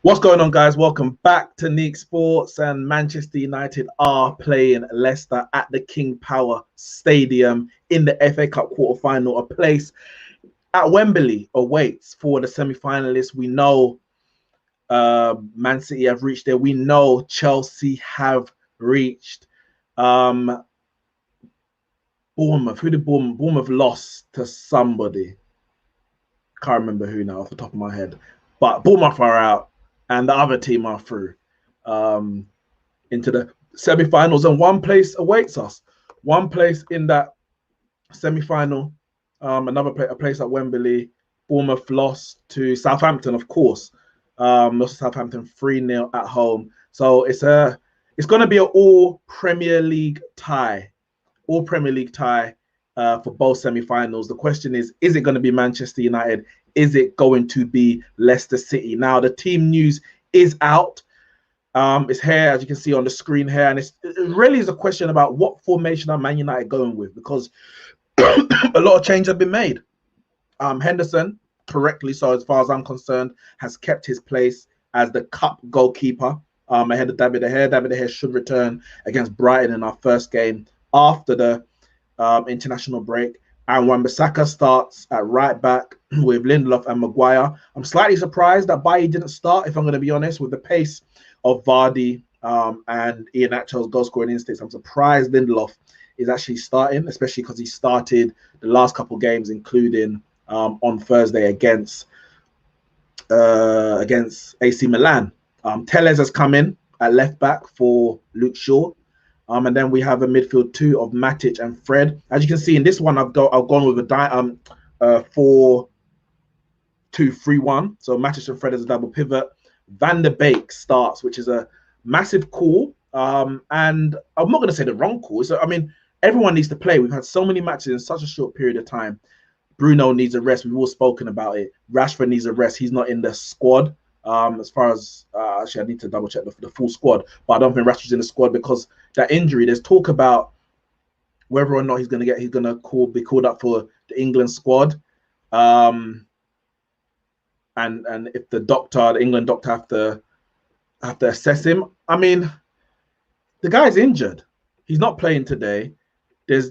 What's going on, guys? Welcome back to Neeks Sports. And Manchester United are playing Leicester at the King Power Stadium in the FA Cup quarter-final. A place at Wembley awaits for the semi-finalists. We know Man City have reached there. We know Chelsea have reached. Bournemouth. Who did Bournemouth lost to somebody? Can't remember who now off the top of my head. But Bournemouth are out. And the other team are through into the semi-finals, and one place awaits us. One place in that semi-final, a place at Wembley. Bournemouth lost to Southampton, of course. Lost to Southampton 3-0 at home. So it's going to be an all Premier League tie. All Premier League tie for both semi-finals. The question is it going to be Manchester United? Is it going to be Leicester City? Now, the team news is out. It's here, as you can see on the screen here. And it really is a question about what formation are Man United going with, because a lot of change have been made. Henderson, correctly so as far as I'm concerned, has kept his place as the cup goalkeeper ahead of David De Gea. David De Gea should return against Brighton in our first game after the international break. And Wan-Bissaka starts at right back with Lindelof and Maguire. I'm slightly surprised that Bailly didn't start, if I'm going to be honest, with the pace of Vardy and Iheanacho's goal-scoring instincts. I'm surprised Lindelof is actually starting, especially because he started the last couple of games, including on Thursday against AC Milan. Telles has come in at left back for Luke Shaw. And then we have a midfield two of Matic and Fred. As you can see in this one, I've gone with a 4-2-3-1. So Matic and Fred as a double pivot. Van der Beek starts, which is a massive call. And I'm not going to say the wrong call. So, I mean, everyone needs to play. We've had so many matches in such a short period of time. Bruno needs a rest. We've all spoken about it. Rashford needs a rest. He's not in the squad. As far as actually, I need to double check the full squad, but I don't think Rashford's in the squad because that injury. There's talk about whether or not he's going to be called up for the England squad, and if the England doctor have to assess him. I mean, the guy's injured. He's not playing today. I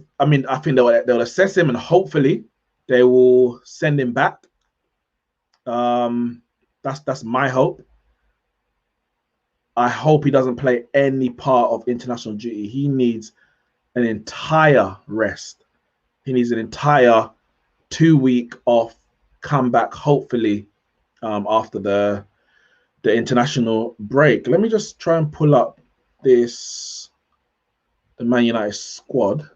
think they'll assess him and hopefully they will send him back. That's my hope. I hope he doesn't play any part of international duty. He needs an entire rest. He needs an entire 2-week off, come back hopefully after the international break. Let me just try and pull up the Man United squad,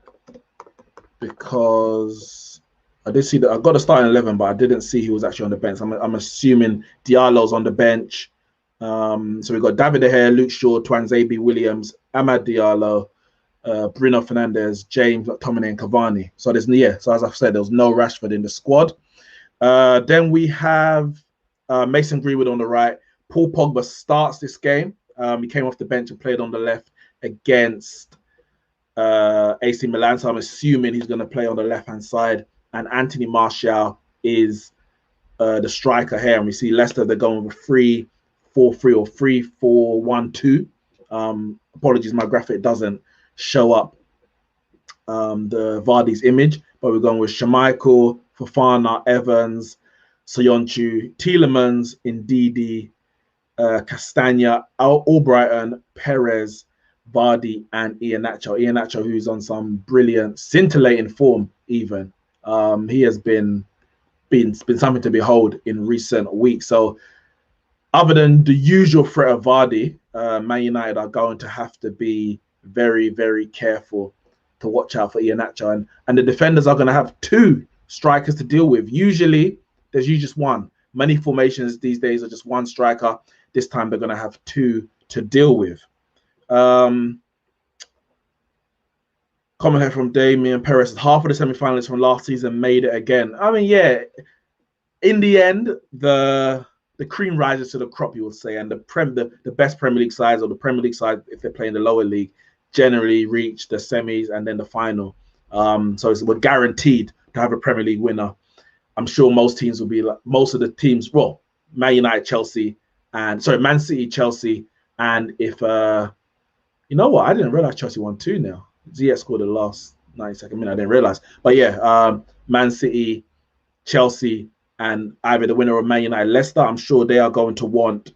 because I did see that I got a starting 11, but I didn't see he was actually on the bench. I'm assuming Diallo's on the bench. So we've got David De Gea, Luke Shaw, Tuanzebe Williams, Amad Diallo, Bruno Fernandes, James McTominay, and Cavani. So so as I've said, there was no Rashford in the squad. Then we have Mason Greenwood on the right. Paul Pogba starts this game. He came off the bench and played on the left against AC Milan. So I'm assuming he's going to play on the left-hand side. And Anthony Martial is the striker here. And we see Leicester, they're going with 3-4-3 or 3-4-1-2. Apologies, my graphic doesn't show up the Vardy's image, but we're going with Schmeichel, Fofana, Evans, Soyuncu, Tielemans, Ndidi, Castagna, Albrighton, Perez, Vardy, and Iheanacho. Iheanacho, who's on some brilliant, scintillating form even. He has been something to behold in recent weeks. So other than the usual threat of Vardy, Man United are going to have to be very, very careful to watch out for Iheanacho. And the defenders are going to have 2 strikers to deal with. Usually, there's usually just one. Many formations these days are just 1 striker. This time, they're going to have 2 to deal with. Comment here from Damian Perez. Half of the semi-finalists from last season made it again. I mean, yeah, in the end, the cream rises to the crop, you would say, and the best Premier League sides, or the Premier League side, if they play in the lower league, generally reach the semis and then the final. So we're guaranteed to have a Premier League winner. I'm sure most teams will be like, most of the teams, well, Man United, Chelsea, and sorry, Man City, Chelsea, and if you know what, I didn't realize Chelsea won 2-0. Ziyech scored the last 92nd minute. I didn't realize, but yeah, Man City, Chelsea, and either the winner of Man United, Leicester. I'm sure they are going to want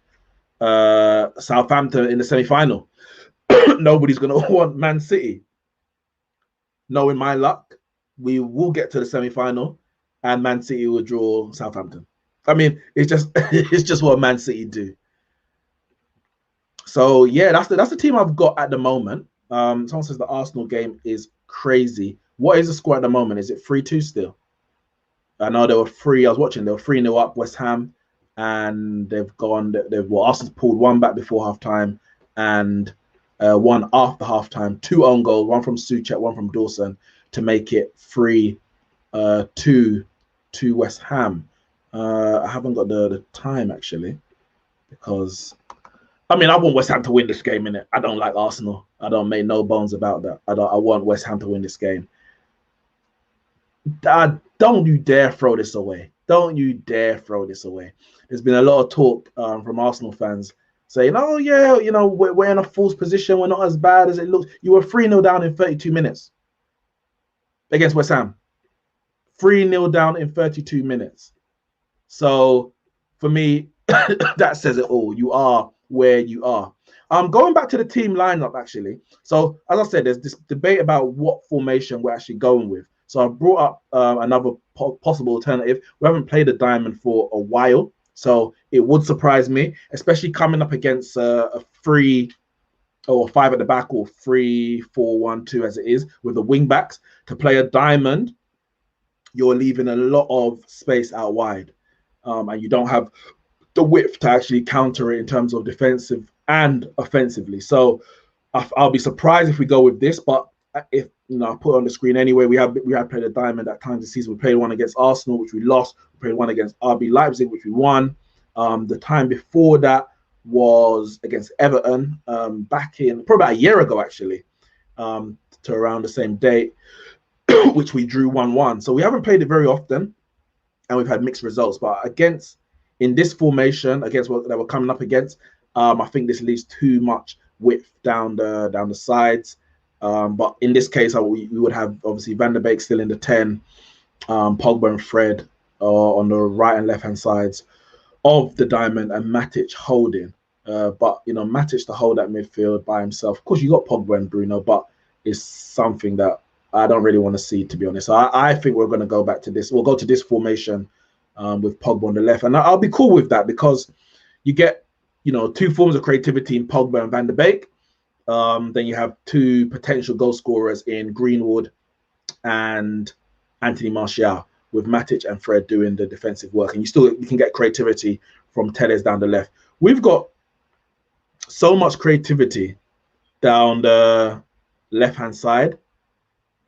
Southampton in the semi-final. Nobody's going to want Man City. Knowing my luck, we will get to the semi-final, and Man City will draw Southampton. I mean, it's just it's just what Man City do. So yeah, that's the team I've got at the moment. Someone says the Arsenal game is crazy. What is the score at the moment? Is it 3-2 still? I know they were 3. I was watching. They were 3-0 up West Ham, and they've gone. Arsenal's pulled one back before halftime, and one after halftime. 2 own goals, one from Souček, one from Dawson, to make it 3-2 to West Ham. I haven't got the time actually, because I mean I want West Ham to win this game, innit? I don't like Arsenal. I don't make no bones about that. I want West Ham to win this game. Don't you dare throw this away. Don't you dare throw this away. There's been a lot of talk from Arsenal fans saying, oh, yeah, you know, we're in a false position. We're not as bad as it looks. You were 3-0 down in 32 minutes against West Ham. 3-0 down in 32 minutes. So for me, that says it all. You are where you are. Going back to the team lineup, actually. So as I said, there's this debate about what formation we're actually going with. So I brought up another possible alternative. We haven't played a diamond for a while, so it would surprise me, especially coming up against a 3 or 5 at the back, or 3-4-1-2 as it is, with the wing backs. To play a diamond, you're leaving a lot of space out wide, and you don't have the width to actually counter it in terms of defensive and offensively. So I'll be surprised if we go with this, but if you know, I put it on the screen anyway. We have played a diamond at times this season. We played one against Arsenal, which we lost. We played one against RB Leipzig, which we won. The time before that was against Everton, back in probably about a year ago, actually, to around the same date, which we drew 1-1. So we haven't played it very often, and we've had mixed results. But in this formation, against what that we're coming up against, I think this leaves too much width down the sides. But in this case, we would have obviously Van der Beek still in the 10, Pogba and Fred on the right and left hand sides of the diamond, and Matic holding. But you know, Matic to hold that midfield by himself. Of course, you got Pogba and Bruno, but it's something that I don't really want to see, to be honest. So I think we're going to go back to this. We'll go to this formation with Pogba on the left, and I'll be cool with that, because you get, you know, 2 forms of creativity in Pogba and Van der Beek. Then you have 2 potential goal scorers in Greenwood and Anthony Martial, with Matic and Fred doing the defensive work, and you can get creativity from Telles down the left. We've got so much creativity down the left hand side,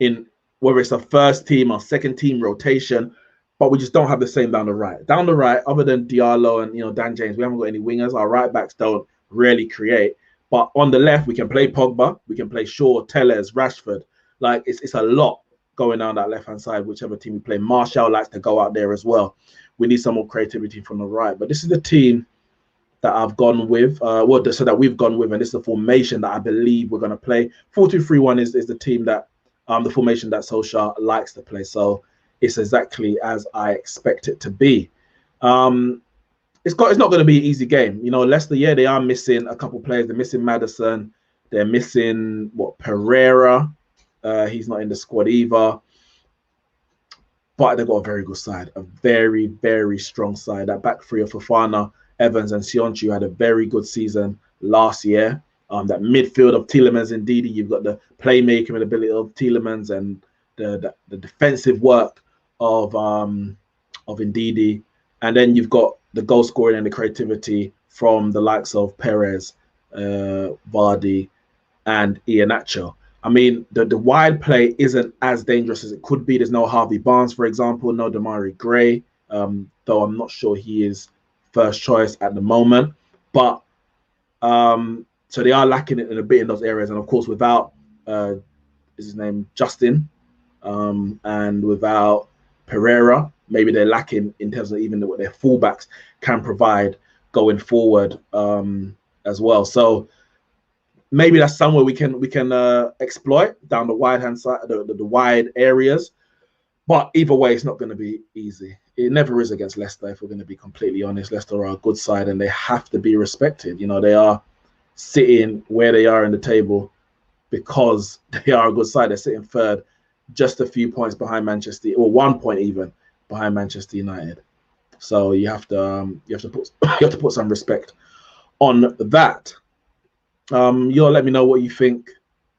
in whether it's a first team or second team rotation, but we just don't have the same down the right. Down the right, other than Diallo and Dan James, we haven't got any wingers. Our right backs don't really create. But on the left, we can play Pogba, we can play Shaw, Telles, Rashford. Like it's a lot going down that left-hand side, whichever team we play. Martial likes to go out there as well. We need some more creativity from the right. But this is the team that I've gone with, so that we've gone with, and this is the formation that I believe we're going to play. 4-2-3-1 is the team that, the formation that Solskjaer likes to play. So it's exactly as I expect it to be. It's not going to be an easy game. You know, Leicester, yeah, they are missing a couple players. They're missing Maddison. They're missing Pereira. He's not in the squad either. But they've got a very good side, a very, very strong side. That back three of Fofana, Evans, and Sionchu had a very good season last year. That midfield of Tielemans and Ndidi, you've got the playmaking ability of Tielemans and the defensive work of Ndidi. And then you've got the goal scoring and the creativity from the likes of Perez, Vardy, and Iheanacho. I mean, the wide play isn't as dangerous as it could be. There's no Harvey Barnes, for example, no Damari Gray, though I'm not sure he is first choice at the moment. But so they are lacking it in a bit in those areas. And of course, without is his name Justin, and without Pereira, maybe they're lacking in terms of even what their fullbacks can provide going forward as well. So maybe that's somewhere we can exploit down the wide hand side, the wide areas. But either way, it's not going to be easy. It never is against Leicester, if we're going to be completely honest. Leicester are a good side and they have to be respected. You know, they are sitting where they are in the table because they are a good side. They're sitting third, just a few points behind Manchester, or 1 point even behind Manchester United. So you have to put some respect on that. You'll let me know what you think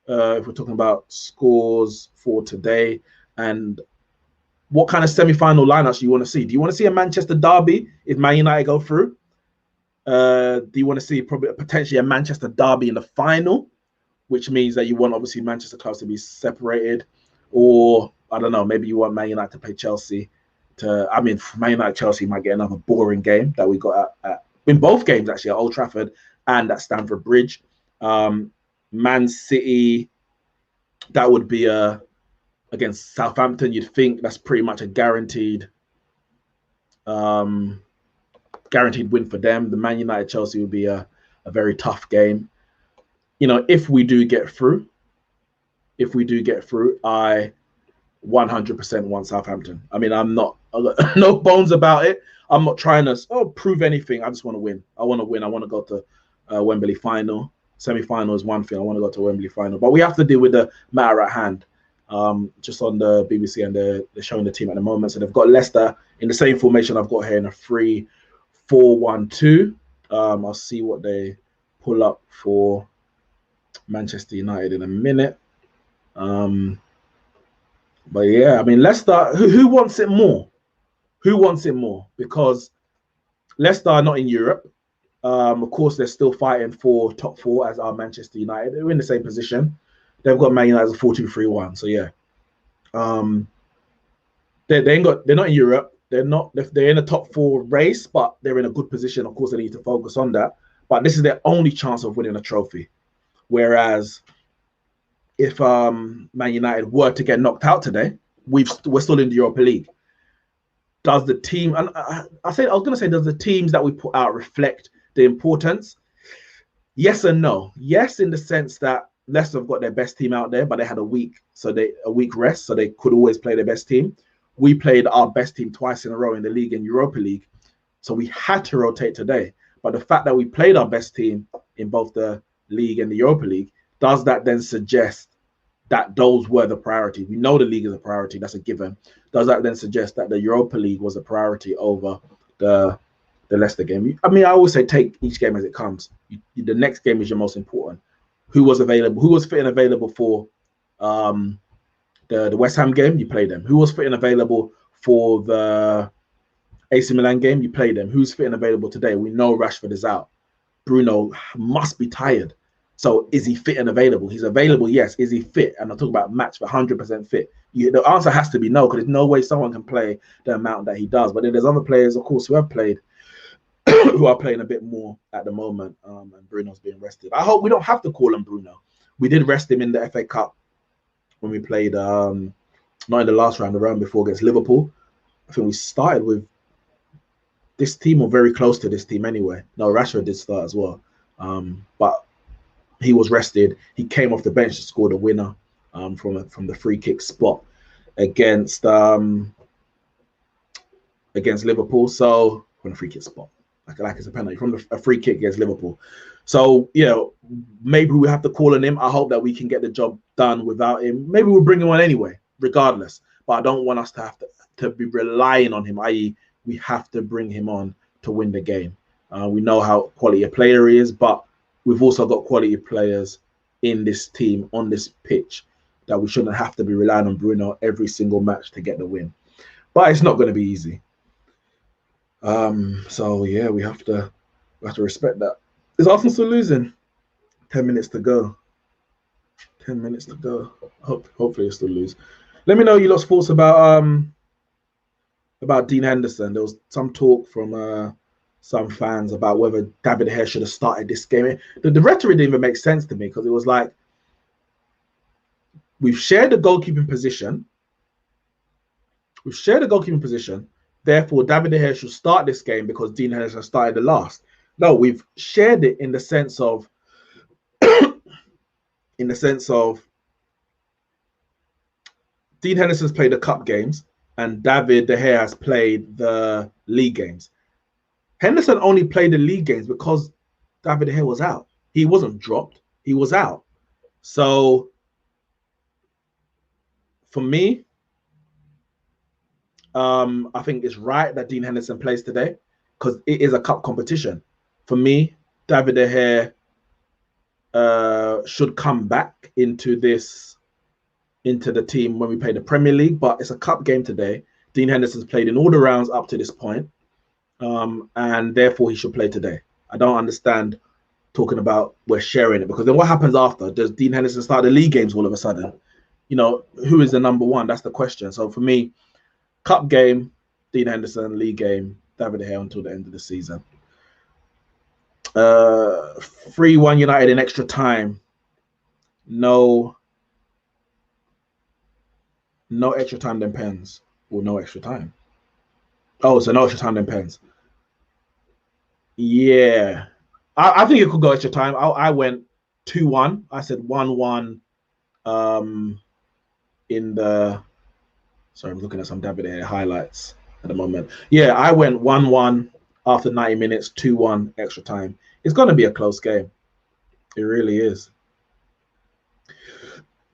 if we're talking about scores for today and what kind of semi-final lineups you want to see. Do you want to see a Manchester derby if Man United go through? Do you want to see probably potentially a Manchester derby in the final, which means that you want obviously Manchester clubs to be separated, or I don't know, maybe you want Man United to play Chelsea. Man United Chelsea might get another boring game that we got in both games actually, at Old Trafford and at Stamford Bridge. Man City, that would be against Southampton. You'd think that's pretty much a guaranteed win for them. The Man United Chelsea would be a very tough game. You know, if we do get through, I 100% want Southampton. I mean, I'm not no bones about it. I'm not trying to prove anything. I just want to win. I want to win. I want to go to Wembley final. Semi-final is one thing. I want to go to Wembley final, but we have to deal with the matter at hand. Just on the BBC, and they're showing the team at the moment. So they've got Leicester in the same formation I've got here in a 3-4-1-2. I'll see what they pull up for Manchester United in a minute. But yeah, I mean, Leicester, who wants it more? Who wants it more? Because Leicester are not in Europe. Of course, they're still fighting for top four, as are Manchester United. They're in the same position. They've got Man United as a 4-2-3-1. So yeah, they're not in Europe. They're in a top four race, but they're in a good position. Of course, they need to focus on that. But this is their only chance of winning a trophy. Whereas if Man United were to get knocked out today, we're still in the Europa League. Does the team, and I was going to say, does the teams that we put out reflect the importance? Yes and no. Yes, in the sense that Leicester have got their best team out there, but they had a week rest, so they could always play their best team. We played our best team twice in a row in the league and Europa League, so we had to rotate today. But the fact that we played our best team in both the league and the Europa League, does that then suggest that those were the priority? We know the league is a priority, that's a given. Does that then suggest that the Europa League was a priority over the Leicester game? I mean, I always say take each game as it comes. The next game is your most important. Who was available? Who was fit and available for the West Ham game? You play them. Who was fit and available for the AC Milan game? You play them. Who's fit and available today? We know Rashford is out. Bruno must be tired. So is he fit and available? He's available, yes. Is he fit? And I'm talking about match for 100% fit. The answer has to be no, because there's no way someone can play the amount that he does. But then there's other players, of course, who have played, who are playing a bit more at the moment, and Bruno's being rested. I hope we don't have to call him Bruno. We did rest him in the FA Cup when we played, not in the last round, the round before against Liverpool. I think we started with this team, or very close to this team anyway. No, Rashford did start as well. But he was rested. He came off the bench to score the winner from the free kick spot against Liverpool. So from the free kick spot, like it's a penalty from a free kick against Liverpool. So maybe we have to call on him. I hope that we can get the job done without him. Maybe we'll bring him on anyway, regardless. But I don't want us to have to be relying on him. I.e., we have to bring him on to win the game. We know how quality a player he is, but we've also got quality players in this team, on this pitch, that we shouldn't have to be relying on Bruno every single match to get the win. But it's not going to be easy. So yeah, we have to respect that. Is Arsenal still losing? 10 minutes to go. 10 minutes to go. Hopefully it's still lose. Let me know your lot's thoughts about Dean Henderson. There was some talk from some fans about whether David De Gea should have started this game. The rhetoric didn't even make sense to me, because it was like, we've shared the goalkeeping position. Therefore, David De Gea should start this game because Dean Henderson started the last. No, we've shared it in the sense of Dean Henderson's played the cup games and David De Gea has played the league games. Henderson only played the league games because David De Gea was out. He wasn't dropped. He was out. So for me, I think it's right that Dean Henderson plays today because it is a cup competition. For me, David De Gea should come back into the team when we play the Premier League, but it's a cup game today. Dean Henderson's played in all the rounds up to this point, and therefore he should play today. I don't understand talking about we're sharing it, because then what happens after? Does Dean Henderson start the league games all of a sudden? You know, who is the number one? That's the question. So for me, cup game, Dean Henderson, league game, David De Gea until the end of the season. 3-1 United in extra time. No extra time then pens. Or no extra time. Oh, so no extra time then pens. Yeah. I think it could go extra time. I went 2-1. I said 1-1 in the... Sorry, I'm looking at some David De Gea highlights at the moment. Yeah, I went 1-1 after 90 minutes, 2-1 extra time. It's going to be a close game. It really is.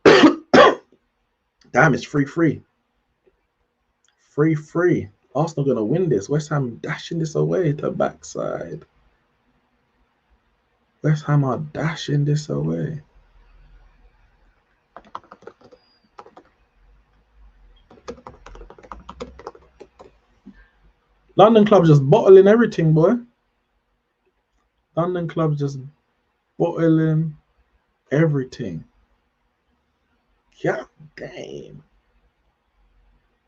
Damn, it's 3-3. 3-3. Arsenal going to win this. West Ham dashing this away to backside. West Ham are dashing this away. London clubs just bottling everything, boy. London clubs just bottling everything. Yeah, damn.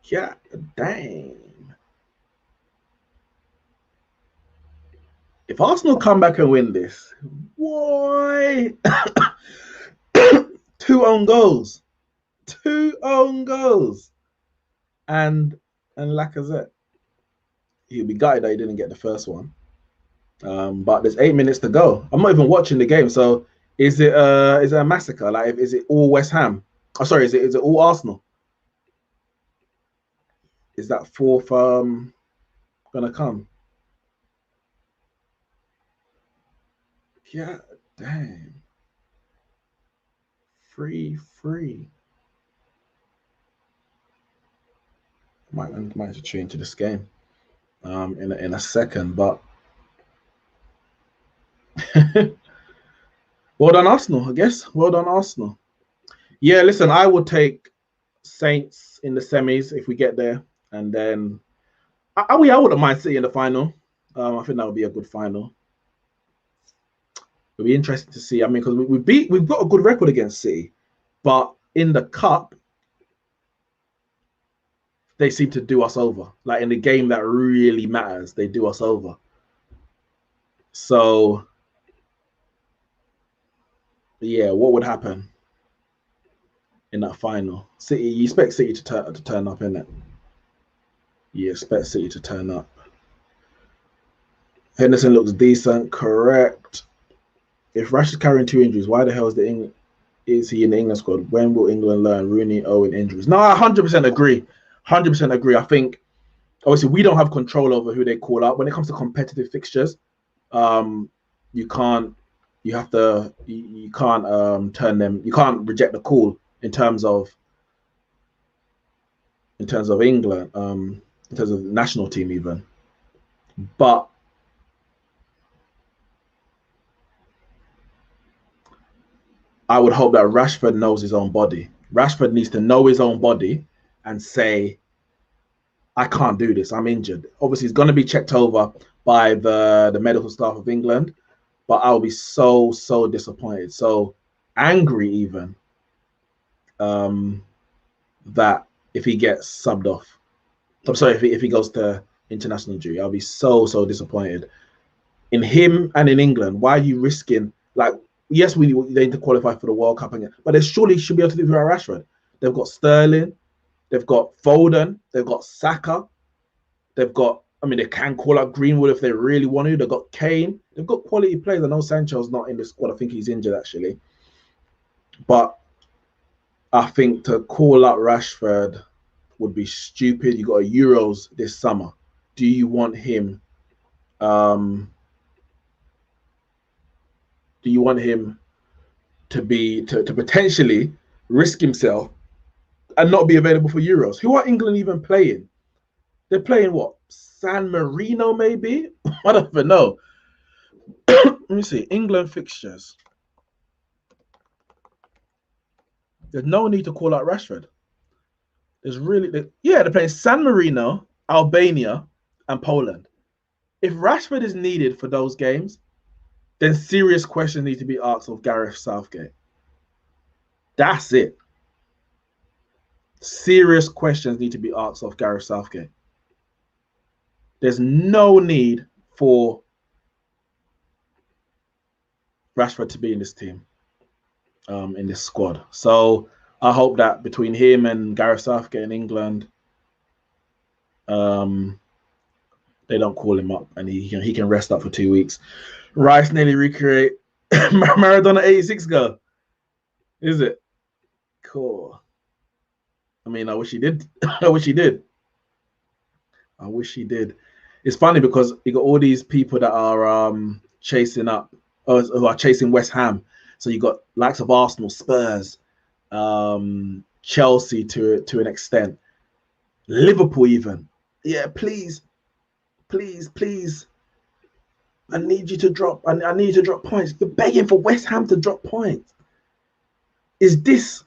Yeah, damn. If Arsenal come back and win this, boy, 2 own goals. 2 own goals. And Lacazette. He'll be gutted that he didn't get the first one. But there's 8 minutes to go. I'm not even watching the game. So is it a massacre? Like, is it all West Ham? Oh, sorry, is it all Arsenal? Is that 4th gonna come? Yeah, damn. 3-3. Might have to tune into this game in a second, but well done Arsenal, I guess. Well done Arsenal. Yeah, listen, I will take Saints in the semis if we get there, and then I wouldn't mind City in the final. I think that would be a good final. It'll be interesting to see. I mean, because we've got a good record against City, but in the cup, they seem to do us over. Like in the game that really matters, they do us over. So, yeah, what would happen in that final? City, you expect City to turn up, innit? You expect City to turn up. Henderson looks decent, correct. If Rash is carrying 2 injuries, why the hell is he in the England squad? When will England learn Rooney, Owen injuries? No, I 100% agree. 100% agree. I think obviously we don't have control over who they call up when it comes to competitive fixtures. You can't turn them. You can't reject the call in terms of England, in terms of the national team even. But I would hope that Rashford knows his own body. Rashford needs to know his own body and say, I can't do this. I'm injured. Obviously, he's going to be checked over by the medical staff of England, but I'll be so disappointed, so angry even, that if he gets subbed off. I'm sorry, if he goes to international duty, I'll be so disappointed in him and in England. Why are you risking, like, yes, they need to qualify for the World Cup, but they surely should be able to do it without Rashford. They've got Sterling, they've got Foden, they've got Saka, they've got I mean, they can call up Greenwood if they really want to. They've got Kane. They've got quality players. I know Sancho's not in the squad. I think he's injured, actually. But I think to call up Rashford would be stupid. You got a Euros this summer. Do you want him? Do you want him to potentially risk himself and not be available for Euros? Who are England even playing? They're playing what? San Marino, maybe? I don't even know. Let me see. England fixtures. There's no need to call out Rashford. They're playing San Marino, Albania, and Poland. If Rashford is needed for those games, then serious questions need to be asked of Gareth Southgate. That's it. Serious questions need to be asked of Gareth Southgate. There's no need for Rashford to be in this team, in this squad. So I hope that between him and Gareth Southgate in England, they don't call him up and he can rest up for 2 weeks. Rice nearly recreate Maradona 86 go. Is it? Cool. I mean, I wish he did. I wish he did. I wish he did. It's funny because you got all these people that are chasing up, who are chasing West Ham. So you got likes of Arsenal, Spurs, Chelsea to an extent, Liverpool even. Yeah, please. I need you to drop. I need you to drop points. You're begging for West Ham to drop points. Is this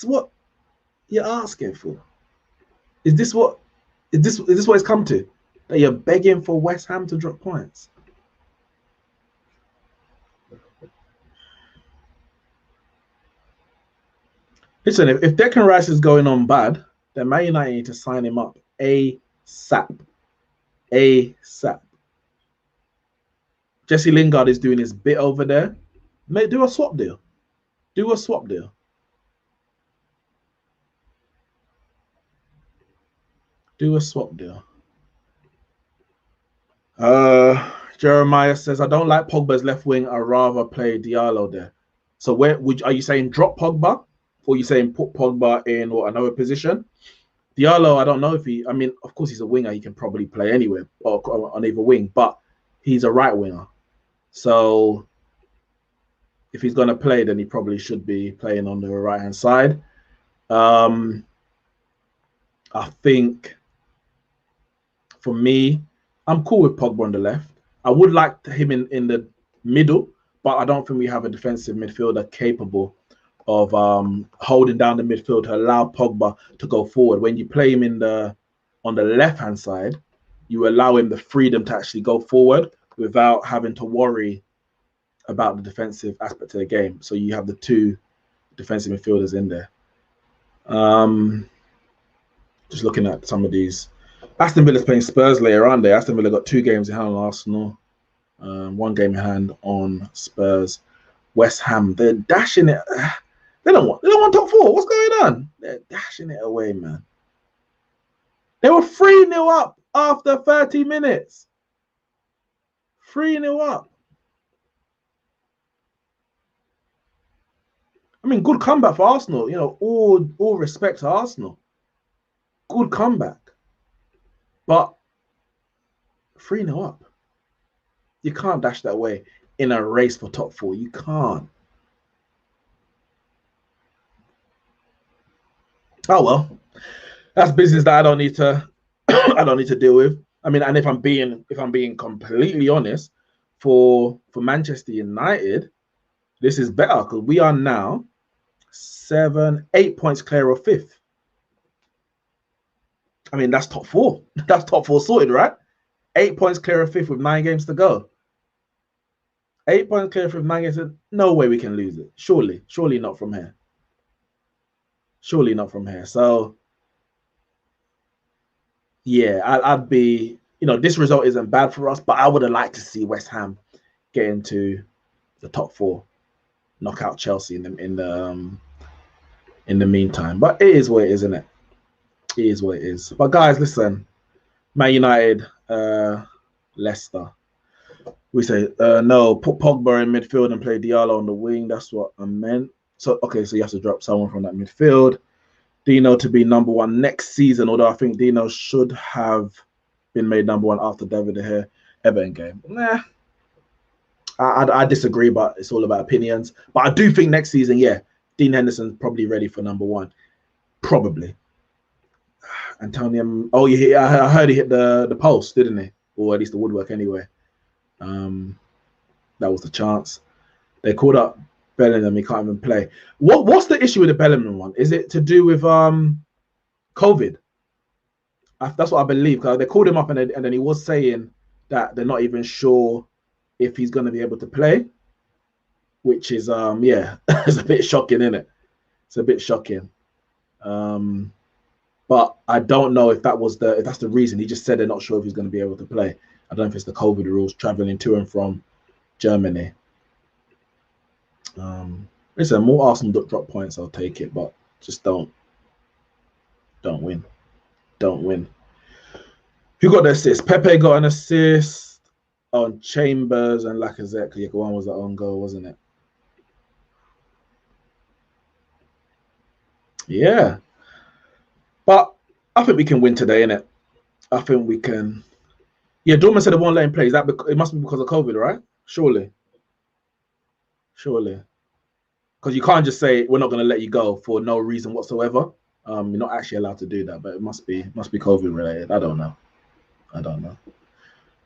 what you're asking for? Is this what it's come to? That you're begging for West Ham to drop points? Listen, if Declan Rice is going on bad, then Man United need to sign him up ASAP. ASAP. Jesse Lingard is doing his bit over there. Mate, do a swap deal. Do a swap deal. Do a swap deal. Jeremiah says, I don't like Pogba's left wing. I'd rather play Diallo there. So are you saying drop Pogba? Or are you saying put Pogba in another position? Diallo, I don't know if I mean, of course he's a winger. He can probably play anywhere or on either wing, but he's a right winger. So if he's going to play, then he probably should be playing on the right-hand side. I think for me, I'm cool with Pogba on the left. I would like him in the middle, but I don't think we have a defensive midfielder capable of holding down the midfield to allow Pogba to go forward. When you play him on the left-hand side, you allow him the freedom to actually go forward without having to worry about the defensive aspect of the game. So you have the two defensive midfielders in there. Just looking at some of these. Aston Villa's playing Spurs later, aren't they? Aston Villa got 2 games in hand on Arsenal, 1 game in hand on Spurs. West Ham, they're dashing it. They don't want top 4. What's going on? They're dashing it away, man. They were 3-0 up after 30 minutes. 3-0 up. I mean, good comeback for Arsenal. You know, all respect to Arsenal. Good comeback. But 3-0 up. You can't dash that way in a race for top 4. You can't. Oh well, that's business that I don't need to deal with. I mean, and if I'm being completely honest, for Manchester United, this is better because we are now 8 points clear of 5th. I mean, that's top 4. That's top 4 sorted, right? 8 points clear of 5th with 9 games to go. 8 points clear of 5th, 9 games. No way we can lose it. Surely not from here. Surely not from here. So, yeah, I'd be, this result isn't bad for us, but I would have liked to see West Ham get into the top 4, knock out Chelsea in the meantime. But it is what it is, isn't it? It is what it is. But guys, listen, Man United, Leicester. We say no. Put Pogba in midfield and play Diallo on the wing. That's what I meant. So okay, so you have to drop someone from that midfield. Dino to be number one next season, although I think Dino should have been made number one after David De Gea Everton game. Nah, I disagree, but it's all about opinions. But I do think next season, yeah, Dean Henderson's probably ready for number one. Probably. Antonio, oh, yeah, I heard he hit the post, didn't he? Or at least the woodwork anyway. That was the chance. They called up Bellingham, he can't even play. What's the issue with the Bellingham one? Is it to do with COVID? That's what I believe. Because they called him up and then he was saying that they're not even sure if he's going to be able to play, which is yeah, it's a bit shocking, isn't it? It's a bit shocking. But I don't know if that's the reason. He just said they're not sure if he's going to be able to play. I don't know if it's the COVID rules traveling to and from Germany. Listen, more Arsenal drop points, I'll take it, but just don't win. Don't win. Who got the assist? Pepe got an assist on Chambers and Lacazette. Because one was the own goal, wasn't it? Yeah. But I think we can win today, innit? I think we can. Yeah, Dortmund said they won't let him play. Is that it must be because of COVID, right? Surely. Because you can't just say we're not going to let you go for no reason whatsoever. You're not actually allowed to do that, but it must be COVID related. I don't know.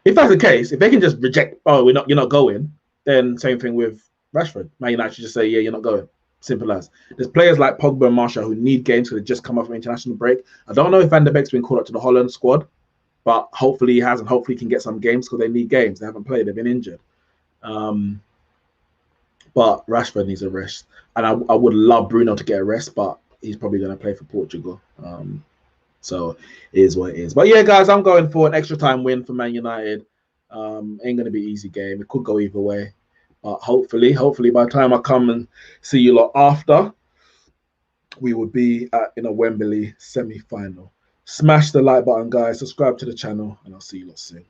If that's the case, if they can just reject, you're not going, then same thing with Rashford. Man United should just say, yeah, you're not going. Simple as. There's players like Pogba and Martial who need games because they just come off an international break. I don't know if Van der Beek's been called up to the Holland squad, but hopefully he has, and hopefully he can get some games because they need games. They haven't played. They've been injured. But Rashford needs a rest. And I would love Bruno to get a rest, but he's probably going to play for Portugal. So it is what it is. But yeah, guys, I'm going for an extra time win for Man United. Ain't going to be an easy game. It could go either way. But hopefully by the time I come and see you lot after, we will be in a Wembley semi-final. Smash the like button, guys. Subscribe to the channel, and I'll see you lot soon.